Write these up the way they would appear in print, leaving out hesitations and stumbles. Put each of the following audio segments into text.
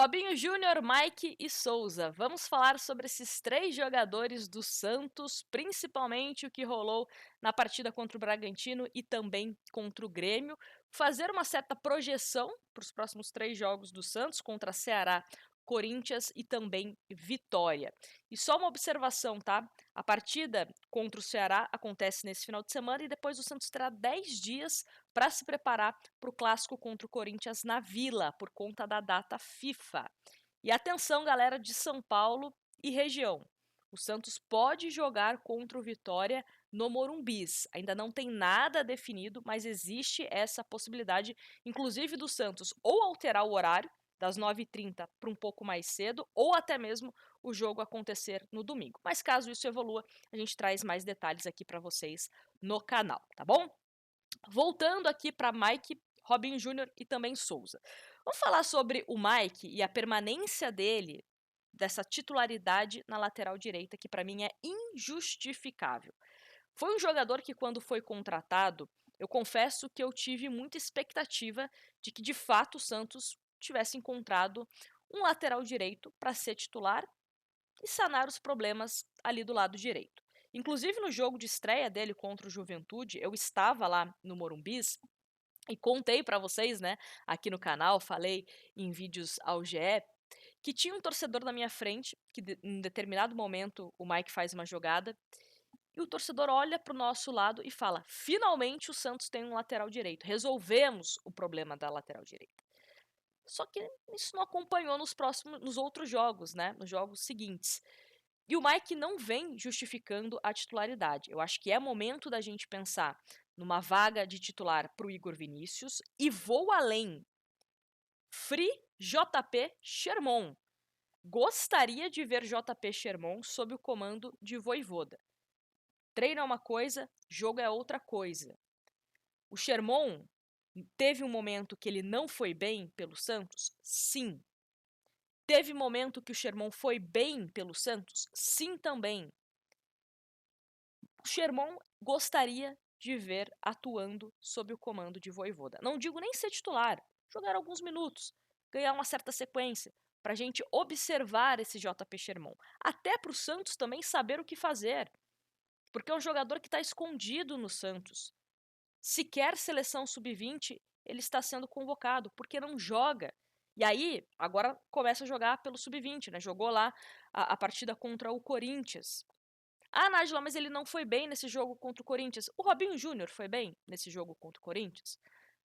Robinho Júnior, Mike e Souza. Vamos falar sobre esses três jogadores do Santos, principalmente o que rolou na partida contra o Bragantino e também contra o Grêmio. Fazer uma certa projeção para os próximos três jogos do Santos contra Ceará, Corinthians e também Vitória. E só uma observação, tá? A partida contra o Ceará acontece nesse final de semana e depois o Santos terá 10 dias para se preparar para o clássico contra o Corinthians na Vila, por conta da data FIFA. E atenção, galera de São Paulo e região. O Santos pode jogar contra o Vitória no Morumbis. Ainda não tem nada definido, mas existe essa possibilidade, inclusive do Santos ou alterar o horário das 9h30 para um pouco mais cedo, ou até mesmo o jogo acontecer no domingo. Mas caso isso evolua, a gente traz mais detalhes aqui para vocês no canal, tá bom? Voltando aqui para Mike, Robinho Júnior e também Souza. Vamos falar sobre o Mike e a permanência dele, dessa titularidade na lateral direita, que para mim é injustificável. Foi um jogador que, quando foi contratado, eu confesso que eu tive muita expectativa de que, de fato, o Santos tivesse encontrado um lateral direito para ser titular e sanar os problemas ali do lado direito. Inclusive, no jogo de estreia dele contra o Juventude, eu estava lá no Morumbis e contei para vocês, né, aqui no canal, falei em vídeos ao GE, que tinha um torcedor na minha frente, que em determinado momento o Mike faz uma jogada, e o torcedor olha para o nosso lado e fala: finalmente o Santos tem um lateral direito, resolvemos o problema da lateral direita. Só que isso não acompanhou nos outros jogos, né, nos jogos seguintes. E o Mike não vem justificando a titularidade. Eu acho que é momento da gente pensar numa vaga de titular para o Igor Vinícius e vou além. Free JP Sherman. Gostaria de ver JP Sherman sob o comando de Vojvoda. Treino é uma coisa, jogo é outra coisa. O Sherman teve um momento que ele não foi bem pelo Santos? Sim. Teve momento que o Sherman foi bem pelo Santos? Sim, também. O Sherman gostaria de ver atuando sob o comando de Vojvoda. Não digo nem ser titular, jogar alguns minutos, ganhar uma certa sequência, para a gente observar esse JP Sherman. Até para o Santos também saber o que fazer, porque é um jogador que está escondido no Santos. Sequer seleção sub-20 ele está sendo convocado, porque não joga. E aí, agora começa a jogar pelo sub-20, né? Jogou lá a partida contra o Corinthians. Ah, Nájila, mas ele não foi bem nesse jogo contra o Corinthians. O Robinho Júnior foi bem nesse jogo contra o Corinthians?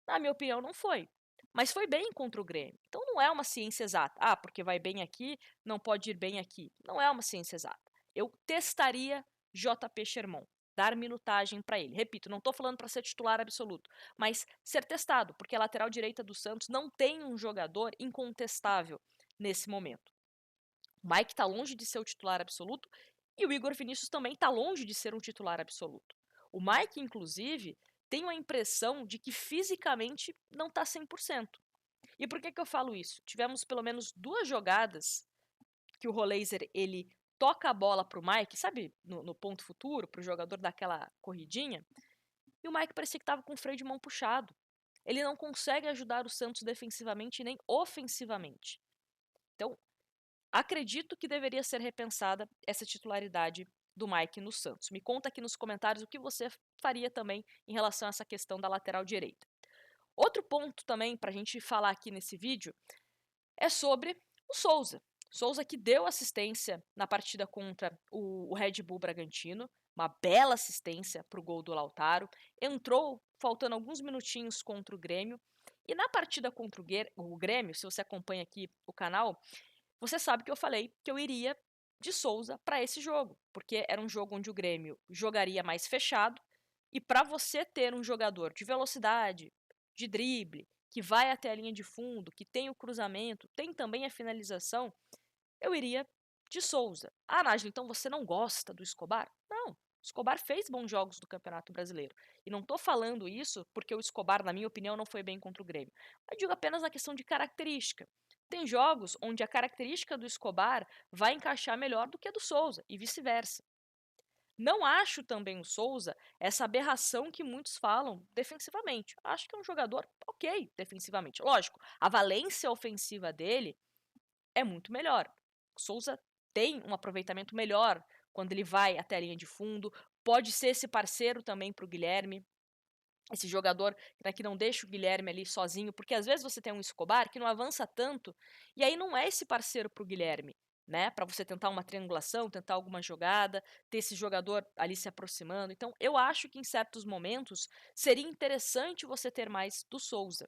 Na minha opinião, não foi. Mas foi bem contra o Grêmio. Então não é uma ciência exata. Ah, porque vai bem aqui, não pode ir bem aqui. Não é uma ciência exata. Eu testaria JP Sherman, dar minutagem para ele. Repito, não estou falando para ser titular absoluto, mas ser testado, porque a lateral direita do Santos não tem um jogador incontestável nesse momento. O Mike está longe de ser o titular absoluto e o Igor Vinícius também está longe de ser um titular absoluto. O Mike, inclusive, tem a impressão de que fisicamente não está 100%. E por que eu falo isso? Tivemos pelo menos duas jogadas que o Roleiser ele toca a bola para o Mike, sabe, no ponto futuro, para o jogador dar aquela corridinha, e o Mike parecia que estava com o freio de mão puxado. Ele não consegue ajudar o Santos defensivamente nem ofensivamente. Então, acredito que deveria ser repensada essa titularidade do Mike no Santos. Me conta aqui nos comentários o que você faria também em relação a essa questão da lateral direita. Outro ponto também para a gente falar aqui nesse vídeo é sobre o Souza. Souza que deu assistência na partida contra o Red Bull Bragantino, uma bela assistência para o gol do Lautaro, entrou faltando alguns minutinhos contra o Grêmio, e na partida contra o Grêmio, se você acompanha aqui o canal, você sabe que eu falei que eu iria de Souza para esse jogo, porque era um jogo onde o Grêmio jogaria mais fechado, e para você ter um jogador de velocidade, de drible, que vai até a linha de fundo, que tem o cruzamento, tem também a finalização, eu iria de Souza. Ah, Nájila, então você não gosta do Escobar? Não. O Escobar fez bons jogos do Campeonato Brasileiro. E não estou falando isso porque o Escobar, na minha opinião, não foi bem contra o Grêmio. Eu digo apenas na questão de característica. Tem jogos onde a característica do Escobar vai encaixar melhor do que a do Souza, e vice-versa. Não acho também o Souza essa aberração que muitos falam defensivamente. Acho que é um jogador ok defensivamente. Lógico, a valência ofensiva dele é muito melhor. O Souza tem um aproveitamento melhor quando ele vai até a linha de fundo, pode ser esse parceiro também para o Guilherme, esse jogador, né, que não deixa o Guilherme ali sozinho, porque às vezes você tem um Escobar que não avança tanto, e aí não é esse parceiro para o Guilherme, né, para você tentar uma triangulação, tentar alguma jogada, ter esse jogador ali se aproximando. Então, eu acho que em certos momentos seria interessante você ter mais do Souza.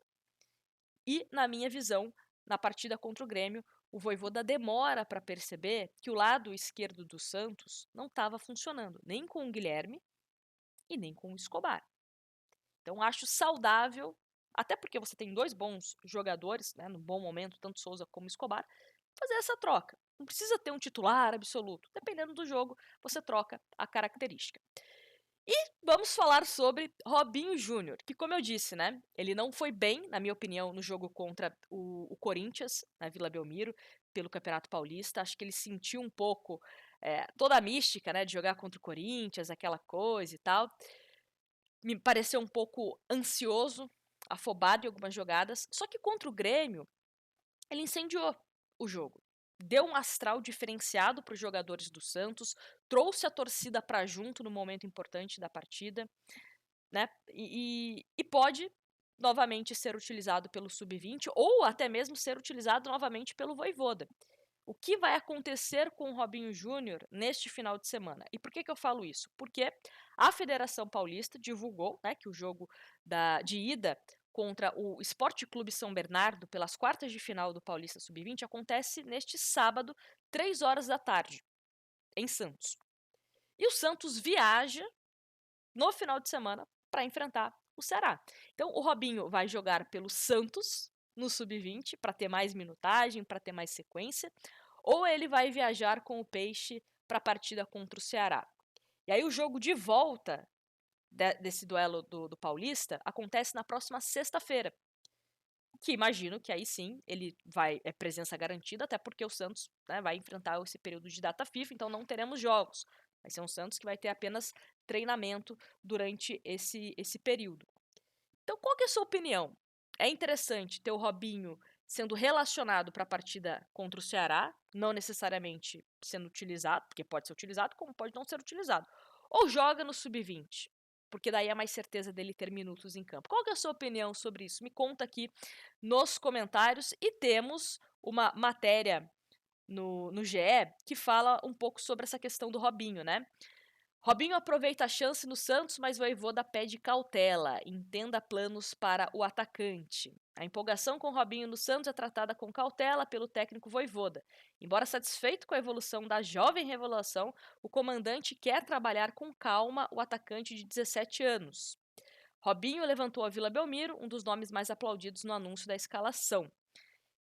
E, na minha visão, na partida contra o Grêmio, o Vojvoda demora para perceber que o lado esquerdo do Santos não estava funcionando, nem com o Guilherme e nem com o Escobar. Então, acho saudável, até porque você tem dois bons jogadores, né, no bom momento, tanto Souza como Escobar, fazer essa troca. Não precisa ter um titular absoluto. Dependendo do jogo, você troca a característica. E vamos falar sobre Robinho Júnior, que, como eu disse, né, ele não foi bem, na minha opinião, no jogo contra o Corinthians, na Vila Belmiro, pelo Campeonato Paulista. Acho que ele sentiu um pouco toda a mística, né, de jogar contra o Corinthians, aquela coisa e tal. Me pareceu um pouco ansioso, afobado em algumas jogadas. Só que contra o Grêmio, ele incendiou o jogo. Deu um astral diferenciado para os jogadores do Santos, trouxe a torcida para junto no momento importante da partida, né? E pode novamente ser utilizado pelo Sub-20 ou até mesmo ser utilizado novamente pelo Vojvoda. O que vai acontecer com o Robinho Júnior neste final de semana? E por que eu falo isso? Porque a Federação Paulista divulgou, né, que o jogo de ida contra o Esporte Clube São Bernardo, pelas quartas de final do Paulista Sub-20, acontece neste sábado, 3 horas da tarde, em Santos. E o Santos viaja no final de semana para enfrentar o Ceará. Então, o Robinho vai jogar pelo Santos no Sub-20 para ter mais minutagem, para ter mais sequência, ou ele vai viajar com o Peixe para a partida contra o Ceará. E aí o jogo de volta desse duelo do Paulista acontece na próxima sexta-feira, que imagino que aí sim ele vai presença garantida, até porque o Santos, né, vai enfrentar esse período de data FIFA, então não teremos jogos. Vai ser um Santos que vai ter apenas treinamento durante esse período. Então, qual que é a sua opinião? É interessante ter o Robinho sendo relacionado para a partida contra o Ceará, não necessariamente sendo utilizado, porque pode ser utilizado, como pode não ser utilizado. Ou joga no Sub-20, porque daí é mais certeza dele ter minutos em campo. Qual que é a sua opinião sobre isso? Me conta aqui nos comentários. E temos uma matéria no GE que fala um pouco sobre essa questão do Robinho, né? Robinho aproveita a chance no Santos, mas Vojvoda pede cautela. Entenda planos para o atacante. A empolgação com Robinho no Santos é tratada com cautela pelo técnico Vojvoda. Embora satisfeito com a evolução da jovem revelação, o comandante quer trabalhar com calma o atacante de 17 anos. Robinho levantou a Vila Belmiro, um dos nomes mais aplaudidos no anúncio da escalação.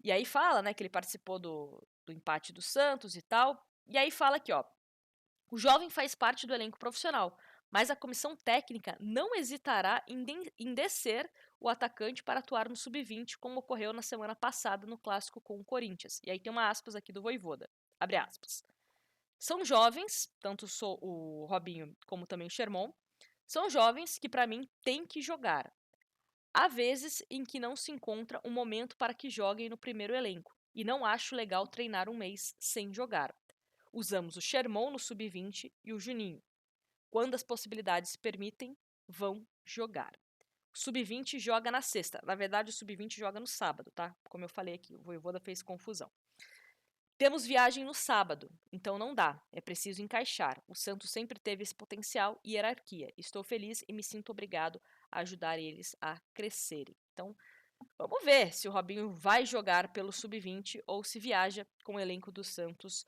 E aí fala, né, que ele participou do empate do Santos e tal. E aí fala aqui, ó. O jovem faz parte do elenco profissional, mas a comissão técnica não hesitará em descer o atacante para atuar no Sub-20, como ocorreu na semana passada no clássico com o Corinthians. E aí tem uma aspas aqui do Vojvoda, abre aspas. São jovens, tanto o Robinho como também o Sherman, são jovens que para mim têm que jogar. Há vezes em que não se encontra um momento para que joguem no primeiro elenco, e não acho legal treinar um mês sem jogar. Usamos o Sherman no Sub-20 e o Juninho. Quando as possibilidades permitem, vão jogar. O Sub-20 joga na sexta. Na verdade, o Sub-20 joga no sábado, tá? Como eu falei aqui, o Vojvoda fez confusão. Temos viagem no sábado, então não dá. É preciso encaixar. O Santos sempre teve esse potencial e hierarquia. Estou feliz e me sinto obrigado a ajudar eles a crescerem. Então, vamos ver se o Robinho vai jogar pelo Sub-20 ou se viaja com o elenco do Santos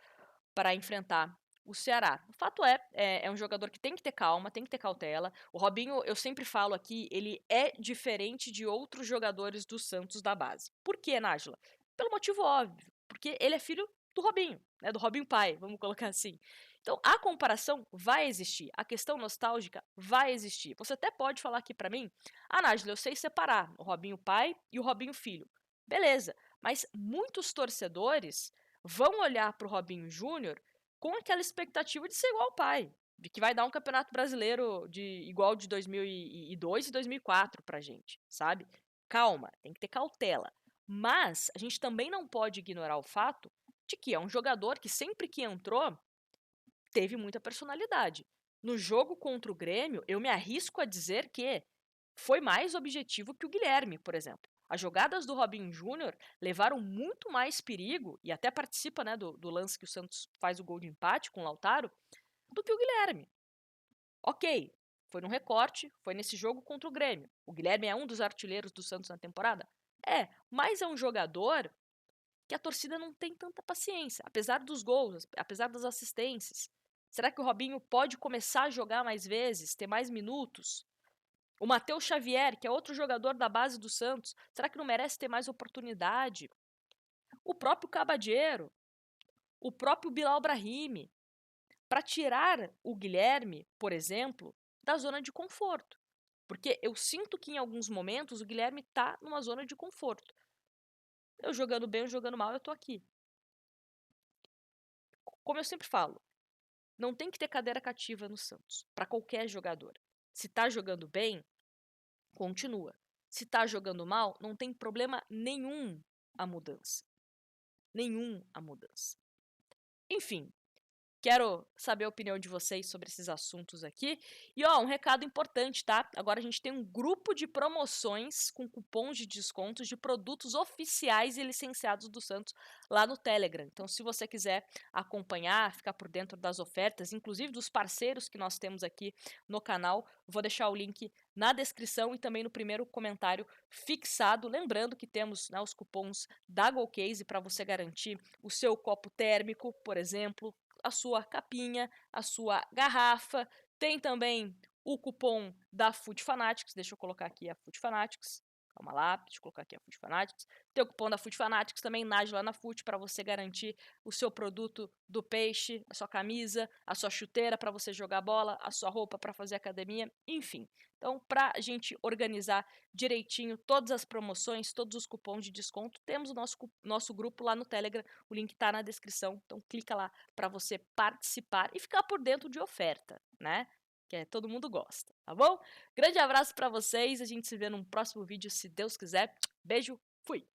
para enfrentar o Ceará. O fato é um jogador que tem que ter calma, tem que ter cautela. O Robinho, eu sempre falo aqui, ele é diferente de outros jogadores do Santos da base. Por quê, Nájila? Pelo motivo óbvio, porque ele é filho do Robinho, né, do Robinho pai, vamos colocar assim. Então, a comparação vai existir, a questão nostálgica vai existir. Você até pode falar aqui para mim, Nájila, eu sei separar o Robinho pai e o Robinho filho. Beleza, mas muitos torcedores vão olhar para o Robinho Júnior com aquela expectativa de ser igual ao pai, de que vai dar um campeonato brasileiro igual de 2002 e 2004 pra gente, sabe? Calma, tem que ter cautela. Mas a gente também não pode ignorar o fato de que é um jogador que sempre que entrou, teve muita personalidade. No jogo contra o Grêmio, eu me arrisco a dizer que foi mais objetivo que o Guilherme, por exemplo. As jogadas do Robinho Júnior levaram muito mais perigo, e até participa, né, do lance que o Santos faz o gol de empate com o Lautaro, do que o Guilherme. Ok, foi num recorte, foi nesse jogo contra o Grêmio. O Guilherme é um dos artilheiros do Santos na temporada? É, mas é um jogador que a torcida não tem tanta paciência, apesar dos gols, apesar das assistências. Será que o Robinho pode começar a jogar mais vezes, ter mais minutos? O Matheus Xavier, que é outro jogador da base do Santos, será que não merece ter mais oportunidade? O próprio Cabadeiro, o próprio Bilal Brahimi, para tirar o Guilherme, por exemplo, da zona de conforto. Porque eu sinto que em alguns momentos o Guilherme está numa zona de conforto. Eu jogando bem ou jogando mal, eu tô aqui. Como eu sempre falo, não tem que ter cadeira cativa no Santos, para qualquer jogador. Se tá jogando bem, continua. Se tá jogando mal, não tem problema nenhum a mudança. Nenhum a mudança. Enfim, quero saber a opinião de vocês sobre esses assuntos aqui. E ó, um recado importante, tá? Agora a gente tem um grupo de promoções com cupons de descontos de produtos oficiais e licenciados do Santos lá no Telegram. Então, se você quiser acompanhar, ficar por dentro das ofertas, inclusive dos parceiros que nós temos aqui no canal, vou deixar o link na descrição e também no primeiro comentário fixado. Lembrando que temos, né, os cupons da Golcase para você garantir o seu copo térmico, por exemplo, a sua capinha, a sua garrafa. Tem também o cupom da Food Fanatics. Deixa eu colocar aqui a Food Fanatics. Calma lá, deixa eu colocar aqui a Food Fanatics. Tem o cupom da Food Fanatics também, Nájila na Food, para você garantir o seu produto do peixe, a sua camisa, a sua chuteira para você jogar bola, a sua roupa para fazer academia, enfim. Então, para a gente organizar direitinho todas as promoções, todos os cupons de desconto, temos o nosso grupo lá no Telegram, o link está na descrição, então clica lá para você participar e ficar por dentro de oferta, né? Que todo mundo gosta, tá bom? Grande abraço para vocês, a gente se vê num próximo vídeo, se Deus quiser. Beijo, fui!